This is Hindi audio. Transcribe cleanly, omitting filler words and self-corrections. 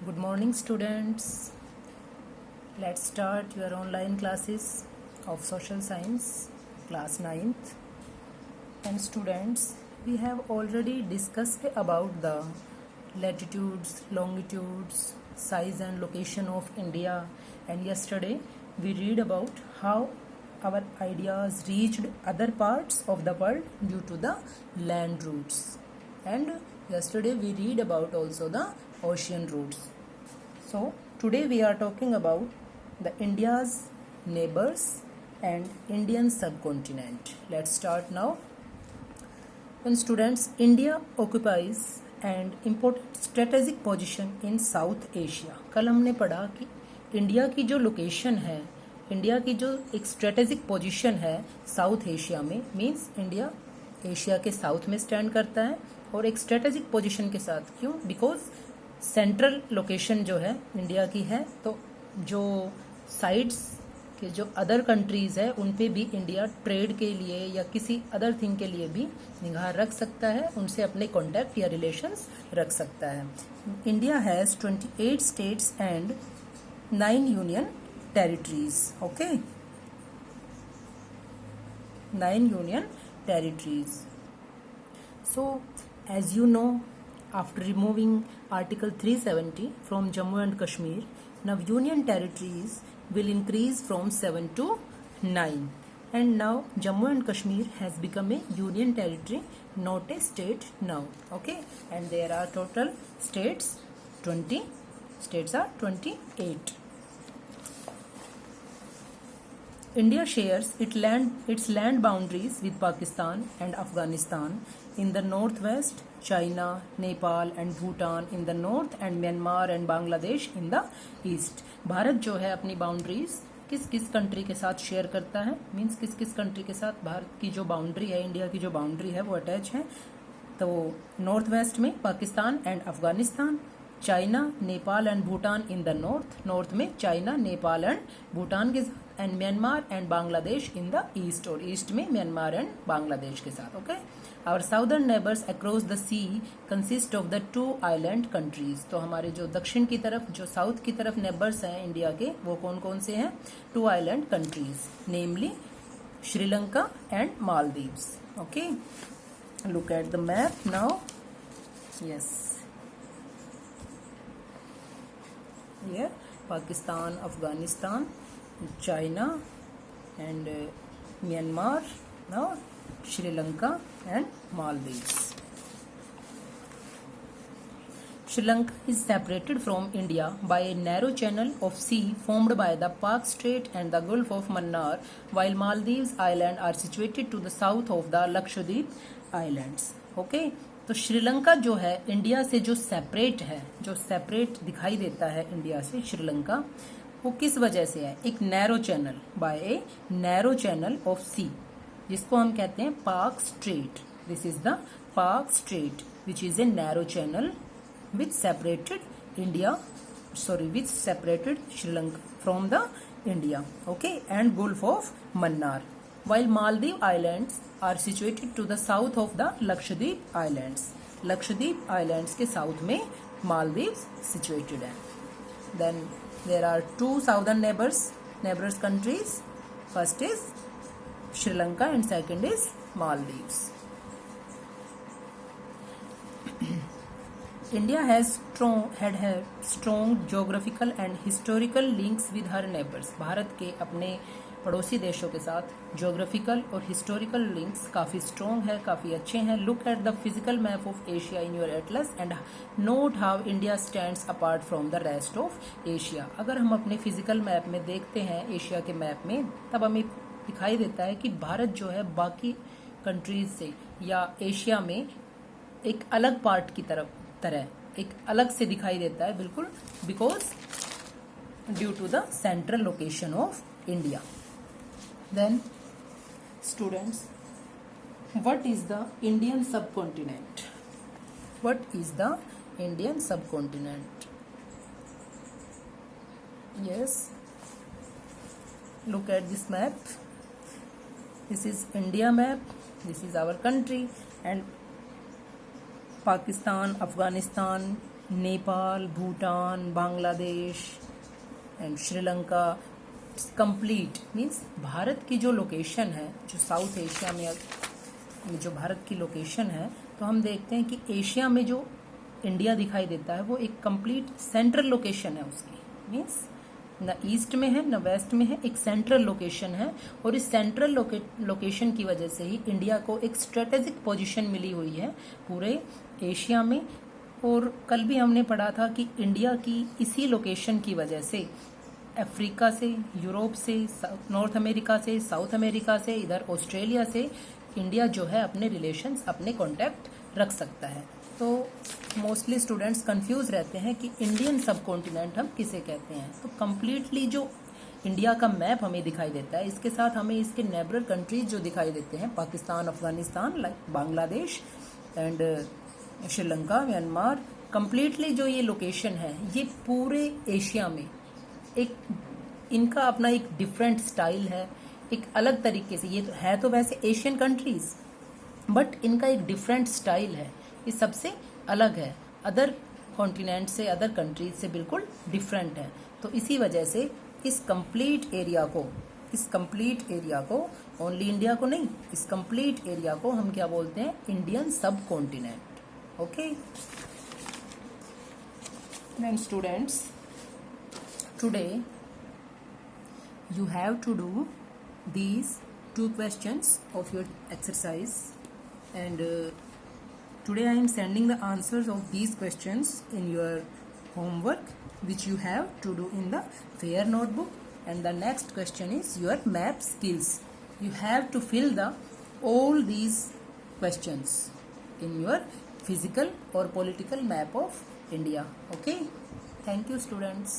Good morning, students. Let's start your online classes of social science, class 9th. And students, we have already discussed about the latitudes, longitudes, size and location of India. And yesterday we read about how our ideas reached other parts of the world due to the land routes. And yesterday we read about also the ocean routes. So today we are talking about the India's neighbors and Indian subcontinent. Let's start now. When students, India occupies an important strategic position in South Asia. कल हमने पढ़ा कि इंडिया की जो लोकेशन है, इंडिया की जो एक स्ट्रेटेजिक पोजीशन है साउथ एशिया में, मींस इंडिया एशिया के साउथ में स्टैंड करता है और एक स्ट्रेटेजिक पोजीशन के साथ। क्यों? बिकॉज सेंट्रल लोकेशन जो है इंडिया की है, तो जो साइड्स के जो अदर कंट्रीज है उन पे भी इंडिया ट्रेड के लिए या किसी अदर थिंग के लिए भी निगाह रख सकता है, उनसे अपने कॉन्टैक्ट या रिलेशंस रख सकता है। India has 28 states and 9 union territories. Okay, 9 union territories. So, as you know, after removing Article 370 from Jammu and Kashmir, now Union territories will increase from 7 to 9. And now Jammu and Kashmir has become a Union territory, not a state now. Okay, and there are total states 20. States are 28. India shares its land boundaries with Pakistan and Afghanistan in the northwest, China, Nepal and Bhutan in the north, and Myanmar and Bangladesh in the east. Bharat जो है अपनी बाउंड्रीज किस किस कंट्री के साथ शेयर करता है, मीन्स किस किस कंट्री के साथ भारत की जो बाउंड्री है, इंडिया की जो बाउंड्री है वो अटैच है। तो नॉर्थ वेस्ट में Pakistan and Afghanistan, China, Nepal and Bhutan in the north में चाइना, नेपाल एंड भूटान के साथ, and Myanmar and Bangladesh in the east, और ईस्ट में म्यांमार एंड बांग्लादेश के साथ। Okay, our southern neighbours across the sea consist of the 2 island countries. तो हमारे जो दक्षिण की तरफ, जो साउथ की तरफ नेबर्स हैं इंडिया के, वो कौन कौन से हैं? 2 island countries, namely Sri Lanka and Maldives. Okay, look at the map now. Yes, here Pakistan, Afghanistan, China and Myanmar, now Sri Lanka and Maldives. Sri Lanka is separated from India by a narrow channel of sea formed by the Pak Strait and the Gulf of Mannar, while Maldives Island are situated to the south of the Lakshadweep Islands. Okay, तो श्रीलंका जो है इंडिया से जो सेपरेट है, जो सेपरेट दिखाई देता है इंडिया से श्रीलंका, वो किस वजह से है? एक narrow channel, by a narrow channel of sea, जिसको हम कहते हैं Palk strait. This is the Palk strait which is a narrow channel which separated India, sorry which separated Sri Lanka from the India. Okay, and gulf of Mannar, while Maldive Islands are situated to the south of the Lakshadweep Islands. Lakshadweep Islands के साउथ में Maldives situated है। Then there are 2 southern neighbors countries. First is Sri Lanka and second is Maldives. India has strong geographical and historical links with her neighbors. Bharat के अपने पड़ोसी देशों के साथ ज्योग्राफिकल और हिस्टोरिकल लिंक्स काफ़ी स्ट्रॉन्ग है, काफ़ी अच्छे हैं। Look at the physical map of Asia in your Atlas and note how India stands apart from the rest of Asia. अगर हम अपने फिजिकल मैप में देखते हैं, एशिया के मैप में, तब हमें दिखाई देता है कि भारत जो है बाकी कंट्रीज से या एशिया में एक अलग पार्ट की तरह एक अलग से दिखाई देता है, बिल्कुल, because due to the central location of India. Then, students, what is the Indian subcontinent? What is the Indian subcontinent? Yes, look at this map. This is India map. This is our country, and Pakistan, Afghanistan, Nepal, Bhutan, Bangladesh and Sri Lanka complete means Bharat की जो लोकेशन है, जो साउथ एशिया में जो भारत की लोकेशन है, तो हम देखते हैं कि एशिया में जो इंडिया दिखाई देता है वो एक कंप्लीट सेंट्रल लोकेशन है उसकी, मीन्स न ईस्ट में है न वेस्ट में है, एक सेंट्रल लोकेशन है। और इस सेंट्रल लोकेशन की वजह से ही इंडिया को एक स्ट्रेटेजिक पोजीशन मिली हुई है पूरे एशिया में। और कल भी हमने पढ़ा था कि इंडिया की इसी लोकेशन की वजह से अफ्रीका से, यूरोप से, नॉर्थ अमेरिका से, साउथ अमेरिका से, इधर ऑस्ट्रेलिया से इंडिया जो है अपने रिलेशंस, अपने कॉन्टैक्ट रख सकता है। तो मोस्टली स्टूडेंट्स कंफ्यूज रहते हैं कि इंडियन सब कॉन्टिनेंट हम किसे कहते हैं। तो कम्प्लीटली जो इंडिया का मैप हमें दिखाई देता है, इसके साथ हमें इसके नेबरर कंट्रीज जो दिखाई देते हैं, Pakistan, Afghanistan, like Bangladesh and Sri Lanka, Myanmar, completely जो ये लोकेशन है ये पूरे एशिया में एक इनका अपना एक डिफरेंट स्टाइल है, एक अलग तरीके से। ये है तो वैसे एशियन कंट्रीज, बट इनका एक डिफरेंट स्टाइल है, ये सबसे अलग है, अदर कॉन्टिनेंट से, अदर कंट्रीज से बिल्कुल डिफरेंट है। तो इसी वजह से इस कंप्लीट एरिया को ओनली इंडिया को नहीं, इस कंप्लीट एरिया को हम क्या बोलते हैं, Indian subcontinent. Okay then students, today you have to do these 2 questions of your exercise, and today I am sending the answers of these questions in your homework which you have to do in the fair notebook. And the next question is your map skills. You have to fill the all these questions in your physical or political map of India. Okay, thank you students.